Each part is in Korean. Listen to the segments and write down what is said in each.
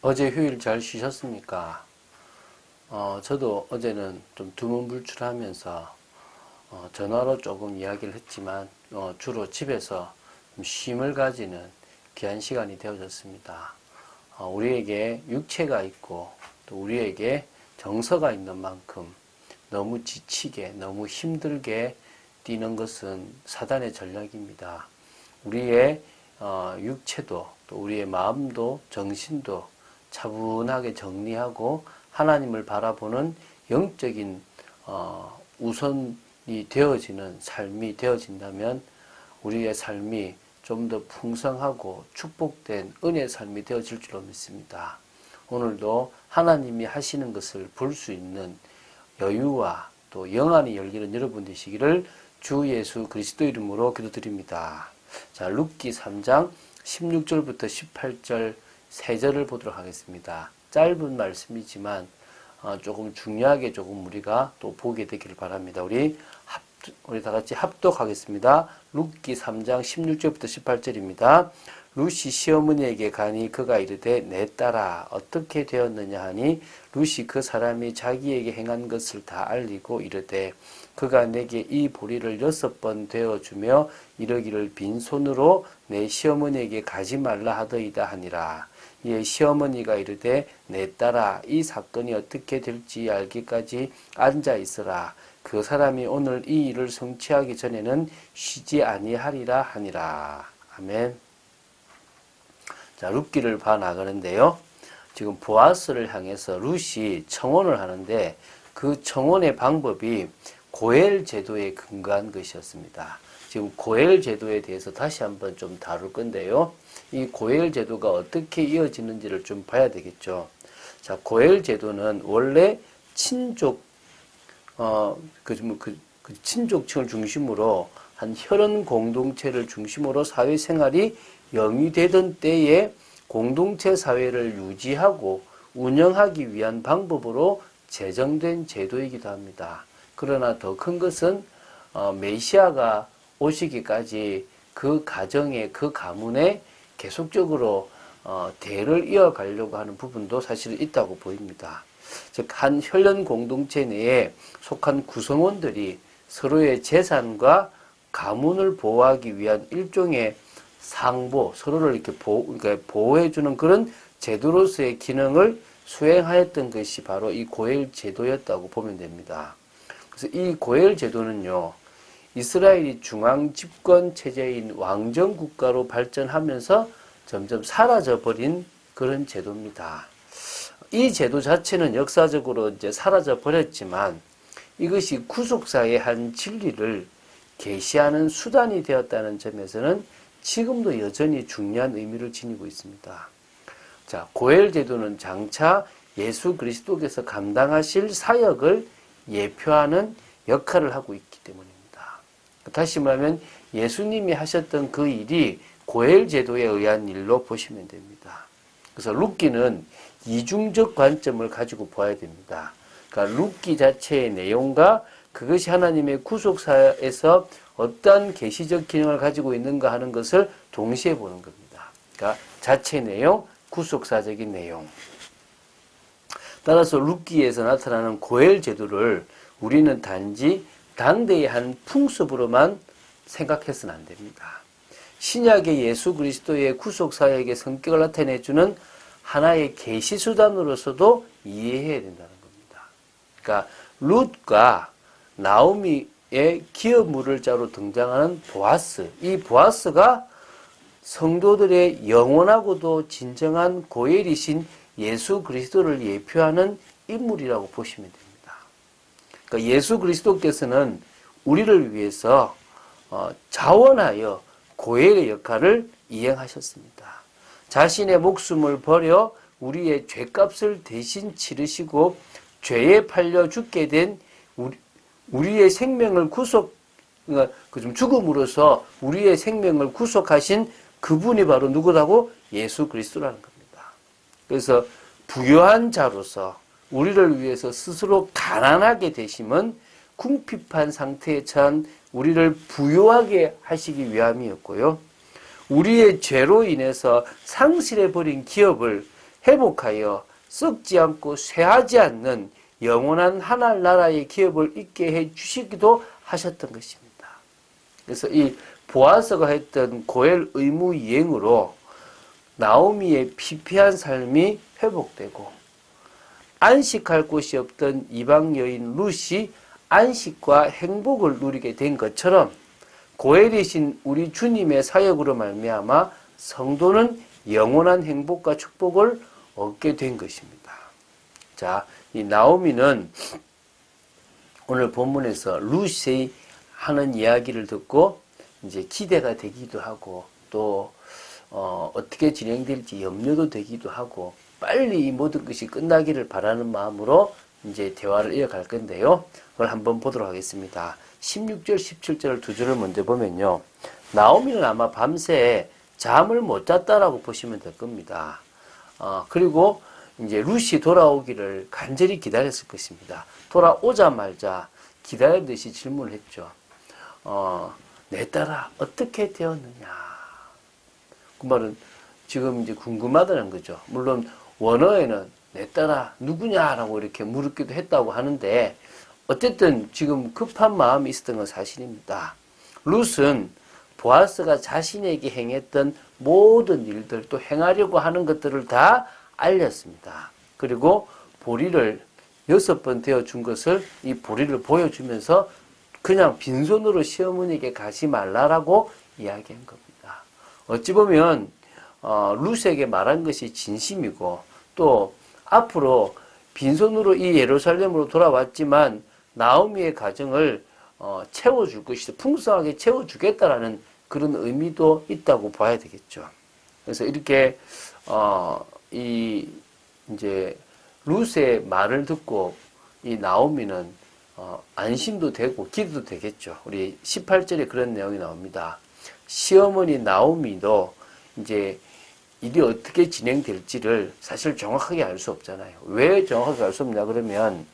어제 휴일 잘 쉬셨습니까? 저도 어제는 좀 두문불출하면서 전화로 조금 이야기를 했지만 주로 집에서 좀 쉼을 가지는 귀한 시간이 되어졌습니다. 우리에게 육체가 있고 또 우리에게 정서가 있는 만큼 너무 지치게 너무 힘들게 뛰는 것은 사단의 전략입니다. 우리의 육체도 또 우리의 마음도 정신도 차분하게 정리하고 하나님을 바라보는 영적인 우선이 되어지는 삶이 되어진다면 우리의 삶이 좀 더 풍성하고 축복된 은혜의 삶이 되어질 줄로 믿습니다. 오늘도 하나님이 하시는 것을 볼 수 있는 여유와 또 영안이 열리는 여러분 되시기를 주 예수 그리스도 이름으로 기도드립니다. 자, 룻기 3장 16절부터 18절 세 절을 보도록 하겠습니다. 짧은 말씀이지만 조금 중요하게 조금 우리가 또 보게 되기를 바랍니다. 우리 다 같이 합독하겠습니다. 룻기 3장 16절부터 18절입니다. 룻이 시어머니에게 가니 그가 이르되 내 딸아 어떻게 되었느냐 하니 룻이 그 사람이 자기에게 행한 것을 다 알리고 이르되 그가 내게 이 보리를 6번 되어주며 이르기를 빈손으로 내 시어머니에게 가지 말라 하더이다 하니라. 이에 시어머니가 이르되 내 딸아 이 사건이 어떻게 될지 알기까지 앉아 있으라. 그 사람이 오늘 이 일을 성취하기 전에는 쉬지 아니하리라 하니라. 아멘. 자, 룻기를 봐 나가는데요. 지금 보아스를 향해서 룻이 청혼을 하는데 그 청혼의 방법이 고엘 제도에 근거한 것이었습니다. 지금 고엘 제도에 대해서 다시 한번 좀 다룰 건데요. 이 고엘 제도가 어떻게 이어지는지를 좀 봐야 되겠죠. 자, 고엘 제도는 원래 친족층을 중심으로 한 혈연 공동체를 중심으로 사회생활이 영위되던 때에 공동체 사회를 유지하고 운영하기 위한 방법으로 제정된 제도이기도 합니다. 그러나 더 큰 것은 메시아가 오시기까지 그 가정에 그 가문에 계속적으로 대를 이어가려고 하는 부분도 사실 있다고 보입니다. 즉, 한 혈연 공동체 내에 속한 구성원들이 서로의 재산과 가문을 보호하기 위한 일종의 상보, 서로를 이렇게 보호해주는 그런 제도로서의 기능을 수행하였던 것이 바로 이 고엘 제도였다고 보면 됩니다. 그래서 이 고엘 제도는요, 이스라엘이 중앙 집권 체제인 왕정 국가로 발전하면서 점점 사라져버린 그런 제도입니다. 이 제도 자체는 역사적으로 이제 사라져 버렸지만 이것이 구속사의 한 진리를 계시하는 수단이 되었다는 점에서는 지금도 여전히 중요한 의미를 지니고 있습니다. 자, 고엘 제도는 장차 예수 그리스도께서 감당하실 사역을 예표하는 역할을 하고 있기 때문입니다. 다시 말하면 예수님이 하셨던 그 일이 고엘 제도에 의한 일로 보시면 됩니다. 그래서 룻기는 이중적 관점을 가지고 보아야 됩니다. 그러니까 룻기 자체의 내용과 그것이 하나님의 구속사에서 어떠한 계시적 기능을 가지고 있는가 하는 것을 동시에 보는 겁니다. 그러니까 자체 내용, 구속사적인 내용. 따라서 룻기에서 나타나는 고엘 제도를 우리는 단지 당대의 한 풍습으로만 생각해서는 안 됩니다. 신약의 예수 그리스도의 구속사역의 성격을 나타내주는 하나의 계시수단으로서도 이해해야 된다는 겁니다. 그러니까 룻과 나오미의 기업물을 자로 등장하는 보아스, 이 보아스가 성도들의 영원하고도 진정한 고엘이신 예수 그리스도를 예표하는 인물이라고 보시면 됩니다. 그러니까 예수 그리스도께서는 우리를 위해서 자원하여 고엘의 역할을 이행하셨습니다. 자신의 목숨을 버려 우리의 죄값을 대신 치르시고 죄에 팔려 죽게 된 우리의 생명을 죽음으로써 우리의 생명을 구속하신 그분이 바로 누구라고? 예수 그리스도라는 겁니다. 그래서 부요한 자로서 우리를 위해서 스스로 가난하게 되심은 궁핍한 상태에 처한 우리를 부요하게 하시기 위함이었고요. 우리의 죄로 인해서 상실해버린 기업을 회복하여 썩지 않고 쇠하지 않는 영원한 하늘나라의 기업을 있게 해 주시기도 하셨던 것입니다. 그래서 이 보아스가 했던 고엘 의무 이행으로 나오미의 피폐한 삶이 회복되고 안식할 곳이 없던 이방 여인 룻이 안식과 행복을 누리게 된 것처럼 고엘이신 우리 주님의 사역으로 말미암아 성도는 영원한 행복과 축복을 얻게 된 것입니다. 자, 이 나오미는 오늘 본문에서 룻이 하는 이야기를 듣고 이제 기대가 되기도 하고 또 어떻게 진행될지 염려도 되기도 하고 빨리 이 모든 것이 끝나기를 바라는 마음으로 이제 대화를 이어갈 건데요. 그걸 한번 보도록 하겠습니다. 16절, 17절 두 절을 먼저 보면요. 나오미는 아마 밤새 잠을 못 잤다라고 보시면 될 겁니다. 그리고 이제 룻이 돌아오기를 간절히 기다렸을 것입니다. 돌아오자마자 기다리듯이 질문을 했죠. 내 딸아, 어떻게 되었느냐? 그 말은 지금 이제 궁금하다는 거죠. 물론 원어에는 내 딸아 누구냐라고 이렇게 물었기도 했다고 하는데 어쨌든 지금 급한 마음이 있었던 건 사실입니다. 룻은 보아스가 자신에게 행했던 모든 일들 또 행하려고 하는 것들을 다 알렸습니다. 그리고 보리를 6번 되어준 것을 이 보리를 보여주면서 그냥 빈손으로 시어머니에게 가지 말라라고 이야기한 겁니다. 어찌 보면 룻에게 말한 것이 진심이고 또 앞으로 빈손으로 이 예루살렘으로 돌아왔지만 나오미의 가정을 채워줄 것이다. 풍성하게 채워주겠다라는 그런 의미도 있다고 봐야 되겠죠. 그래서 이렇게 이제 룻의 말을 듣고 이 나오미는 안심도 되고 기도도 되겠죠. 우리 18절에 그런 내용이 나옵니다. 시어머니 나오미도 이제 일이 어떻게 진행될지를 사실 정확하게 알 수 없잖아요. 왜 정확하게 알 수 없냐 그러면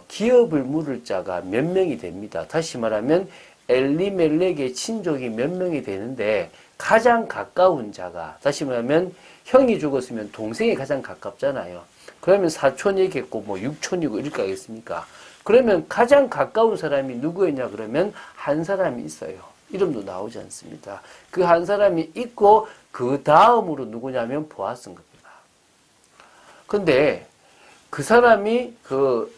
기업을 물을 자가 몇 명이 됩니다. 다시 말하면 엘리멜렉의 친족이 몇 명이 되는데 가장 가까운 자가 다시 말하면 형이 죽었으면 동생이 가장 가깝잖아요. 그러면 사촌이겠고 뭐 육촌이고 이렇게 하겠습니까? 그러면 가장 가까운 사람이 누구였냐 그러면 한 사람이 있어요. 이름도 나오지 않습니다. 그 한 사람이 있고 그 다음으로 누구냐면 보아스인 겁니다. 근데 그 사람이 그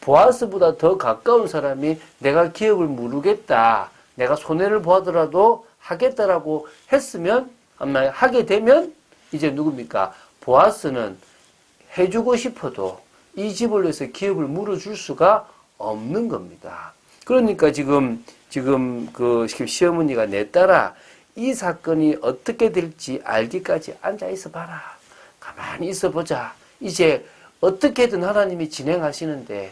보아스보다 더 가까운 사람이 내가 기업을 물으겠다, 내가 손해를 보더라도 하겠다라고 했으면 아마 하게 되면 이제 누굽니까? 보아스는 해주고 싶어도 이 집을 위해서 기업을 물어줄 수가 없는 겁니다. 그러니까 지금 시어머니가 내 딸아 이 사건이 어떻게 될지 알기까지 앉아 있어 봐라. 가만히 있어 보자. 이제 어떻게든 하나님이 진행하시는데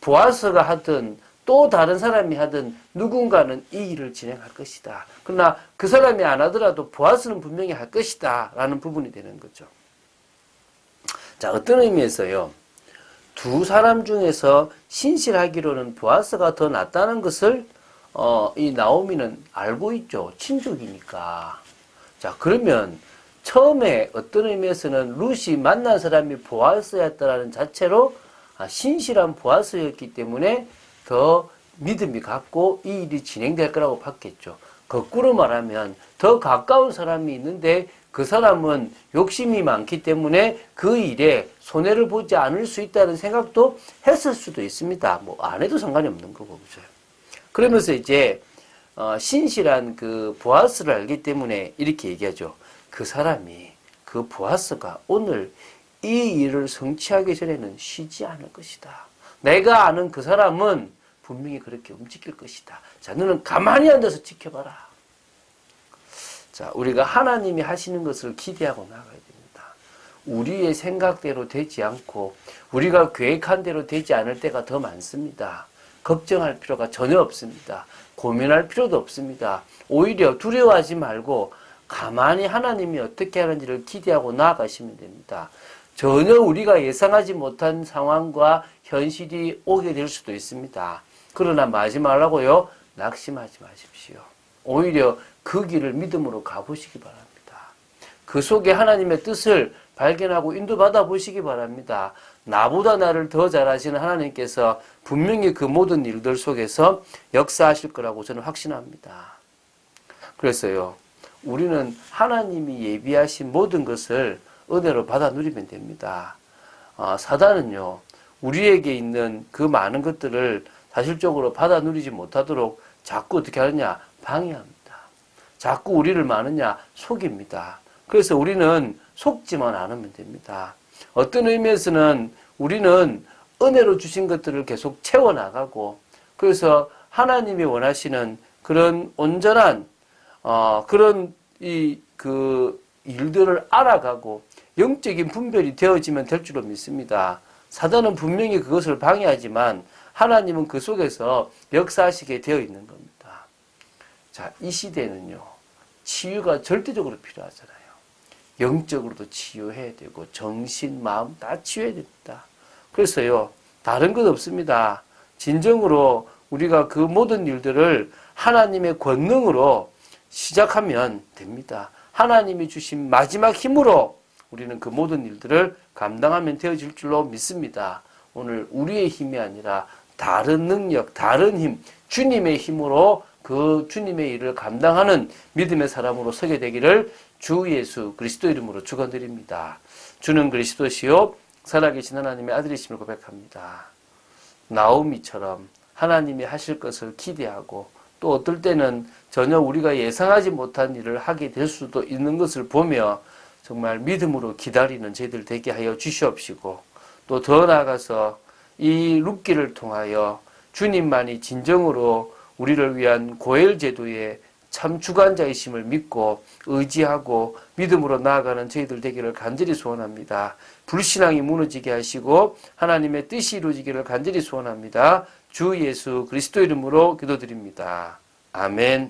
보아스가 하든 또 다른 사람이 하든 누군가는 이 일을 진행할 것이다. 그러나 그 사람이 안 하더라도 보아스는 분명히 할 것이다 라는 부분이 되는 거죠. 자, 어떤 의미에서요. 두 사람 중에서 신실하기로는 보아스가 더 낫다는 것을 이 나오미는 알고 있죠. 친족이니까. 자, 그러면 처음에 어떤 의미에서는 룻이 만난 사람이 보아스였다라는 자체로 신실한 보아스였기 때문에 더 믿음이 갔고 이 일이 진행될 거라고 봤겠죠. 거꾸로 말하면 더 가까운 사람이 있는데 그 사람은 욕심이 많기 때문에 그 일에 손해를 보지 않을 수 있다는 생각도 했을 수도 있습니다. 뭐 안 해도 상관이 없는 거고 그죠. 그러면서 이제 신실한 그 보아스를 알기 때문에 이렇게 얘기하죠. 그 사람이 그 보아스가 오늘 이 일을 성취하기 전에는 쉬지 않을 것이다. 내가 아는 그 사람은 분명히 그렇게 움직일 것이다. 자, 너는 가만히 앉아서 지켜봐라. 자, 우리가 하나님이 하시는 것을 기대하고 나가야 됩니다. 우리의 생각대로 되지 않고 우리가 계획한 대로 되지 않을 때가 더 많습니다. 걱정할 필요가 전혀 없습니다. 고민할 필요도 없습니다. 오히려 두려워하지 말고 가만히 하나님이 어떻게 하는지를 기대하고 나아가시면 됩니다. 전혀 우리가 예상하지 못한 상황과 현실이 오게 될 수도 있습니다. 그러나 마지막으로요, 낙심하지 마십시오. 오히려 그 길을 믿음으로 가보시기 바랍니다. 그 속에 하나님의 뜻을 발견하고 인도받아 보시기 바랍니다. 나보다 나를 더 잘 아시는 하나님께서 분명히 그 모든 일들 속에서 역사하실 거라고 저는 확신합니다. 그래서요, 우리는 하나님이 예비하신 모든 것을 은혜로 받아 누리면 됩니다. 사단은요, 우리에게 있는 그 많은 것들을 사실적으로 받아 누리지 못하도록 자꾸 어떻게 하느냐? 방해합니다. 자꾸 우리를 마느냐? 속입니다. 그래서 우리는 속지만 않으면 됩니다. 어떤 의미에서는 우리는 은혜로 주신 것들을 계속 채워나가고, 그래서 하나님이 원하시는 그런 온전한 그런 일들을 알아가고 영적인 분별이 되어지면 될 줄로 믿습니다. 사단은 분명히 그것을 방해하지만 하나님은 그 속에서 역사하시게 되어 있는 겁니다. 자, 이 시대는요, 치유가 절대적으로 필요하잖아요. 영적으로도 치유해야 되고 정신, 마음 다 치유해야 됩니다. 그래서요, 다른 것 없습니다. 진정으로 우리가 그 모든 일들을 하나님의 권능으로 시작하면 됩니다. 하나님이 주신 마지막 힘으로 우리는 그 모든 일들을 감당하면 되어질 줄로 믿습니다. 오늘 우리의 힘이 아니라 다른 능력, 다른 힘, 주님의 힘으로 그 주님의 일을 감당하는 믿음의 사람으로 서게 되기를 주 예수 그리스도 이름으로 축원드립니다. 주는 그리스도시요 살아계신 하나님의 아들이심을 고백합니다. 나오미처럼 하나님이 하실 것을 기대하고 또 어떨 때는 전혀 우리가 예상하지 못한 일을 하게 될 수도 있는 것을 보며 정말 믿음으로 기다리는 저희들 되게 하여 주시옵시고, 또 더 나아가서 이 룻기를 통하여 주님만이 진정으로 우리를 위한 고엘 제도의 참 주관자이심을 믿고 의지하고 믿음으로 나아가는 저희들 되기를 간절히 소원합니다. 불신앙이 무너지게 하시고 하나님의 뜻이 이루어지기를 간절히 소원합니다. 주 예수 그리스도 이름으로 기도드립니다. 아멘.